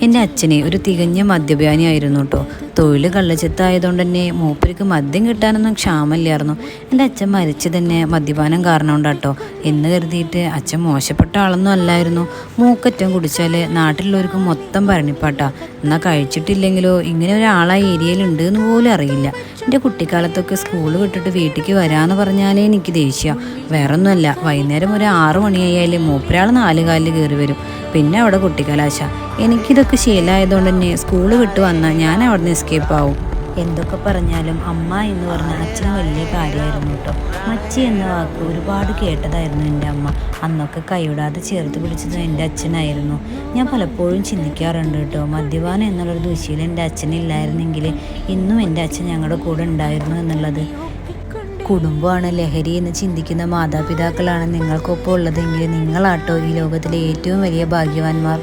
എൻ്റെ അച്ഛനെ ഒരു തികഞ്ഞ മദ്യപാനിയായിരുന്നു കേട്ടോ. തൊഴിൽ കള്ളച്ചത്തായതുകൊണ്ട് തന്നെ മൂപ്പർക്ക് മദ്യം കിട്ടാനൊന്നും ക്ഷാമമില്ലായിരുന്നു. എൻ്റെ അച്ഛൻ മരിച്ചു തന്നെ മദ്യപാനം കാരണം കൊണ്ടാട്ടോ. എന്ന് കരുതിയിട്ട് അച്ഛൻ മോശപ്പെട്ട ആളൊന്നും അല്ലായിരുന്നു. മൂക്കറ്റം കുടിച്ചാൽ നാട്ടിലുള്ളവർക്ക് മൊത്തം ഭരണിപ്പാട്ടാ. എന്നാൽ കഴിച്ചിട്ടില്ലെങ്കിലോ ഇങ്ങനെ ഒരാളാ ഏരിയയിലുണ്ട് എന്ന് പോലും അറിയില്ല. എൻ്റെ കുട്ടിക്കാലത്തൊക്കെ സ്കൂൾ വിട്ടിട്ട് വീട്ടിലേക്ക് വരാമെന്ന് പറഞ്ഞാലേ എനിക്ക് ദേഷ്യം. വേറൊന്നുമല്ല, വൈകുന്നേരം ഒരു 6 മണിയായാലും മൂപ്പരാൾ 4 കാലിൽ കയറി വരും. പിന്നെ അവിടെ കുട്ടിക്കലാശ. എനിക്കിതൊക്കെ ശീലമായതുകൊണ്ട് തന്നെ സ്കൂൾ വിട്ട് വന്നാൽ ഞാൻ അവിടെ നിന്ന് എസ്കേപ്പ് ആവും. എന്തൊക്കെ പറഞ്ഞാലും അമ്മ എന്ന് പറഞ്ഞ അച്ഛന് വലിയ കാര്യമായിരുന്നു കേട്ടോ. മച്ചി എന്ന വാക്ക് ഒരുപാട് കേട്ടതായിരുന്നു എൻ്റെ അമ്മ. അന്നൊക്കെ കൈവിടാതെ ചേർത്ത് പിടിച്ചത് എൻ്റെ അച്ഛനായിരുന്നു. ഞാൻ പലപ്പോഴും ചിന്തിക്കാറുണ്ട് കേട്ടോ, മദ്യപാനം എന്നുള്ളൊരു ദുശീലം എൻ്റെ അച്ഛനില്ലായിരുന്നെങ്കിൽ ഇന്നും എൻ്റെ അച്ഛൻ ഞങ്ങളുടെ കൂടെ ഉണ്ടായിരുന്നു എന്നുള്ളത്. കുടുംബമാണ് ലഹരി എന്ന് ചിന്തിക്കുന്ന മാതാപിതാക്കളാണ് നിങ്ങൾക്കൊപ്പം ഉള്ളതെങ്കിൽ നിങ്ങളാട്ടോ ഈ ലോകത്തിലെ ഏറ്റവും വലിയ ഭാഗ്യവാന്മാർ.